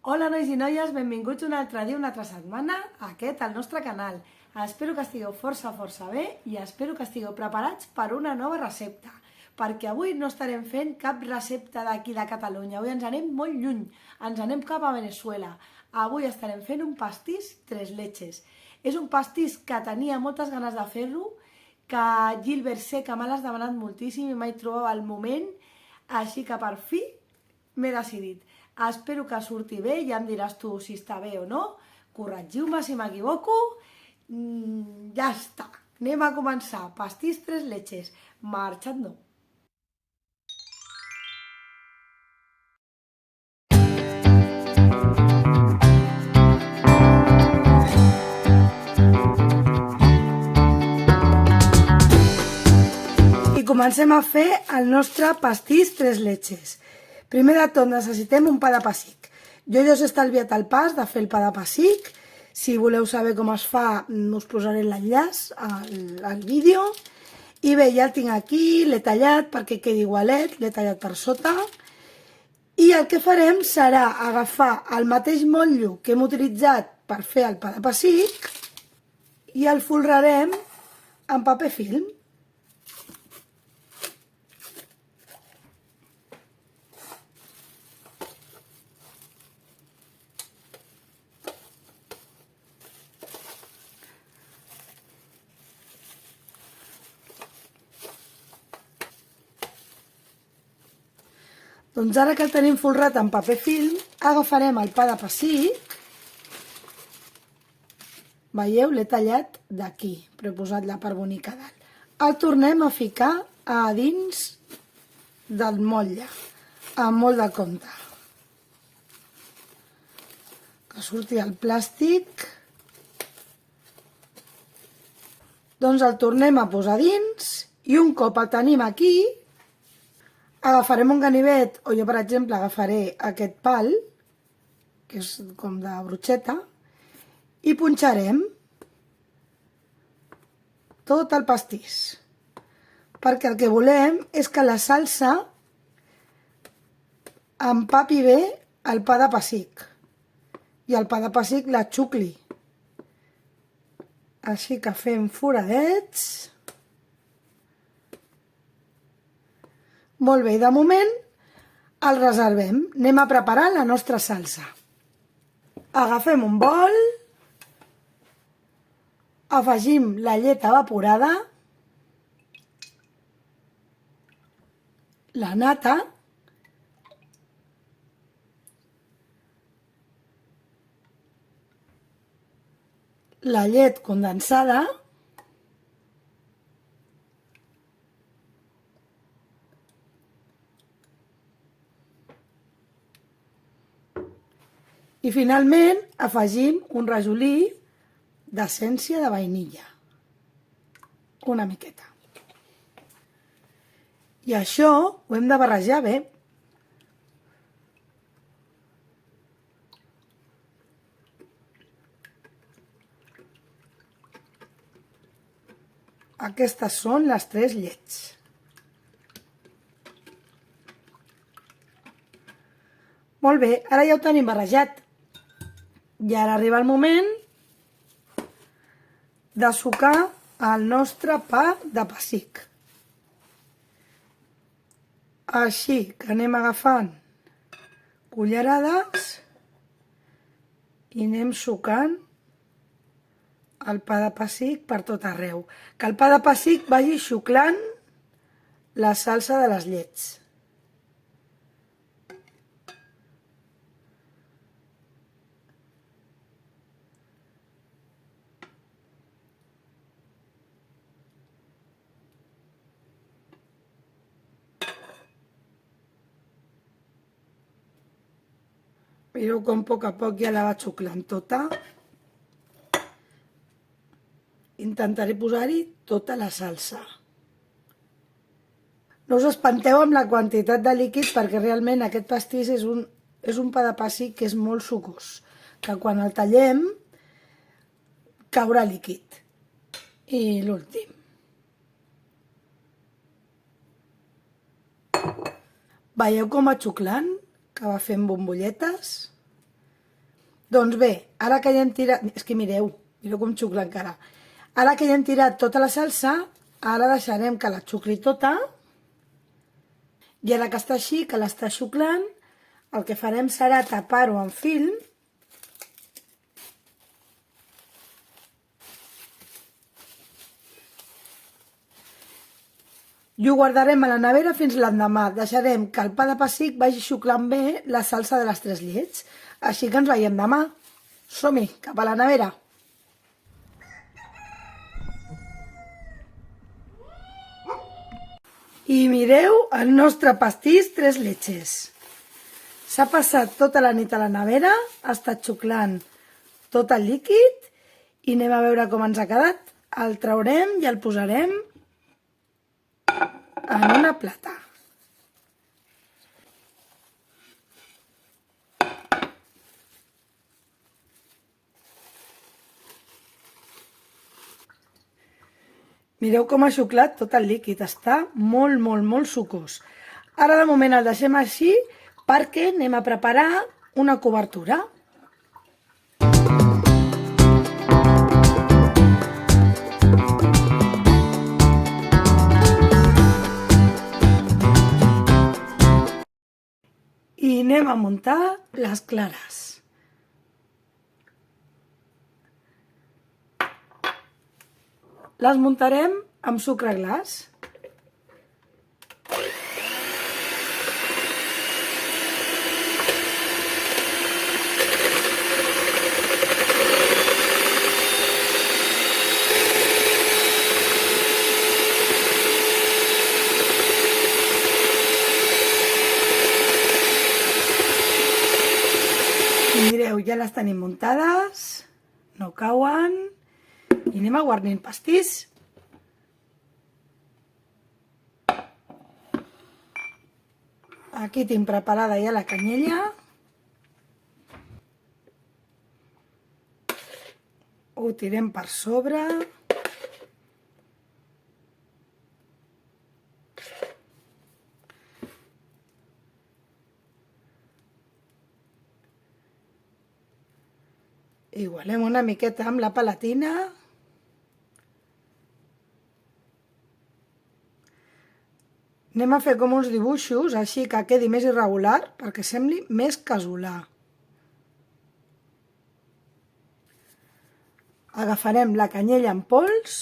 Hola nois i noies, benvinguts un altre dia, una altra setmana a aquest, al nostre canal. Espero que estigueu força bé i espero que estigueu preparats per una nova recepta. Perquè avui no estarem fent cap recepta d'aquí de Catalunya, avui ens anem molt lluny, ens anem cap a Venezuela. Avui estarem fent un pastís tres leches. És un pastís que tenia moltes ganes de fer-lo, que Gilbert sé que me l'has demanat moltíssim i mai trobava el moment, així que per fi m'he decidit. Espero que surti bé, ja em diràs tu si està bé o no. Corregiu-me si m'equivoco. Ja està. Anem a començar. Pastís tres leches. Marxando. I comencem a fer el nostre pastís tres leches. Primer de tot necessitem un pa de pessic. Jo ja us he estalviat el pas de fer el pa de pessic. Si voleu saber com es fa, us posaré l'enllaç al vídeo. I bé, ja el tinc aquí, l'he tallat perquè quedi igualet, l'he tallat per sota. I el que farem serà agafar el mateix motllo que hem utilitzat per fer el pa de pessic i el folrarem en paper film. Doncs ara que el tenim folrat en paper film, agafarem el pa de pessic. Veieu? L'he tallat d'aquí, però he posat la part bonica a dalt. El tornem a ficar a dins del motlle, amb molt de compte. Que surti el plàstic. Doncs el tornem a posar dins i un cop el tenim aquí, agafarem un ganivet, o jo per exemple agafaré aquest pal, que és com de brotxeta, i punxarem tot el pastís. Perquè el que volem és que la salsa empapi bé el pa de pessic i el pa de pessic la xucli. Així que fem foradets. Molt bé, de moment el reservem. Anem a preparar la nostra salsa. Agafem un bol, afegim la llet evaporada, la nata, la llet condensada, i finalment afegim un rajolí d'essència de vainilla. Una miqueta. I això ho hem de barrejar bé. Aquestes són les tres llets. Molt bé, ara ja ho tenim barrejat. I ara arriba el moment de sucar el nostre pa de pessic. Així que anem agafant cullerades i anem sucant el pa de pessic per tot arreu. Que el pa de pessic vagi xuclant la salsa de les llets. Mireu com a poc ja la va xuclant tota. Intentaré posar-hi tota la salsa. No us espanteu amb la quantitat de líquid perquè realment aquest pastís és un pa de pessic que és molt sucós, que quan el tallem caurà líquid. I l'últim. Veieu com va xuclant? Que va fent bombolletes? Doncs bé, ara que ja hem tirat... És que mireu com xucla encara. Ara que ja hem tirat tota la salsa, ara deixarem que la xucli tota. I ara que està així, que l'està xuclant, el que farem serà tapar-ho amb film. I ho guardarem a la nevera fins l'endemà. Deixarem que el pa de pessic vagi xuclant bé la salsa de les 3 llets. Així que ens veiem demà. Som-hi, cap a la nevera. I mireu el nostre pastís 3 leches. S'ha passat tota la nit a la nevera, ha estat xuclant tot el líquid i anem a veure com ens ha quedat. El traurem i el posarem en una plata. Mireu com ha xuclat tot el líquid, està molt sucós. Ara de moment el deixem així perquè anem a preparar una cobertura. I anem a muntar les clares. Les muntarem amb sucre glaç. I mireu, ja les tenim muntades, no cauen. I anem a guarnir el pastís. Aquí tinc preparada ja la canyella. Ho tirem per sobre. Igualem una miqueta amb la palatina. Anem a fer com uns dibuixos, així que quedi més irregular, perquè sembli més casolà. Agafarem la canyella en pols.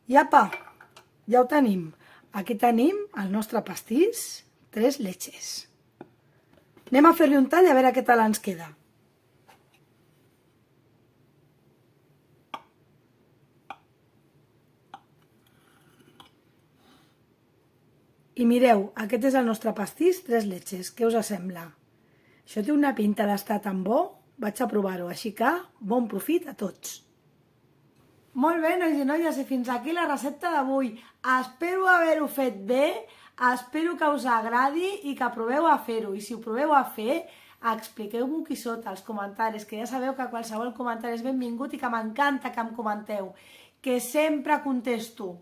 I apa, ja ho tenim. Aquí tenim el nostre pastís, 3 leches. Anem a fer-li un tall a veure què tal ens queda. I mireu, aquest és el nostre pastís 3 leches. Què us sembla? Això té una pinta d'estar tan bo. Vaig a provar-ho, així que bon profit a tots. Molt bé, nois i noies, i fins aquí la recepta d'avui. Espero haver-ho fet bé. Espero que us agradi i que proveu a fer-ho. I si ho proveu a fer, expliqueu-m'ho aquí sota, als comentaris, que ja sabeu que qualsevol comentari és benvingut i que m'encanta que em comenteu, que sempre contesto,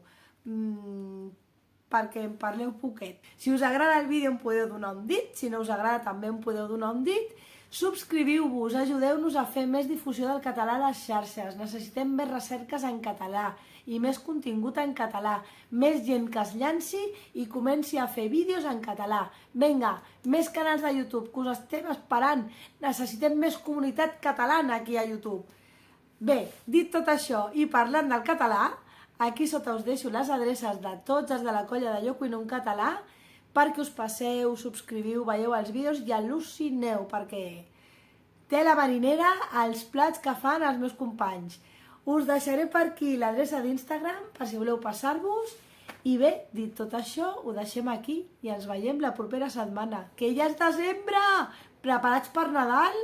perquè em parleu poquet. Si us agrada el vídeo em podeu donar un dit, si no us agrada també em podeu donar un dit. Subscriviu-vos, ajudeu-nos a fer més difusió del català a les xarxes. Necessitem més recerques en català i més contingut en català. Més gent que es llanci i comenci a fer vídeos en català. Vinga, més canals de YouTube, que us estem esperant. Necessitem més comunitat catalana aquí a YouTube. Bé, dit tot això i parlant del català, aquí sota us deixo les adreces de tots els de la colla de Jo Cuino en Català perquè us passeu, subscriviu, veieu els vídeos i al·lucineu, perquè té la marinera els plats que fan els meus companys. Us deixaré per aquí l'adreça d'Instagram, per si voleu passar-vos. I bé, dit tot això, ho deixem aquí i ens veiem la propera setmana, que ja és desembre! Preparats per Nadal?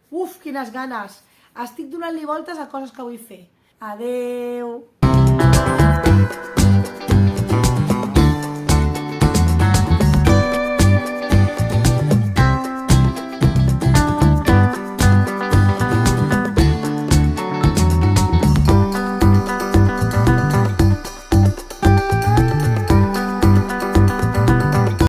Uf, quines ganes! Estic donant-li voltes a coses que vull fer. Adeu!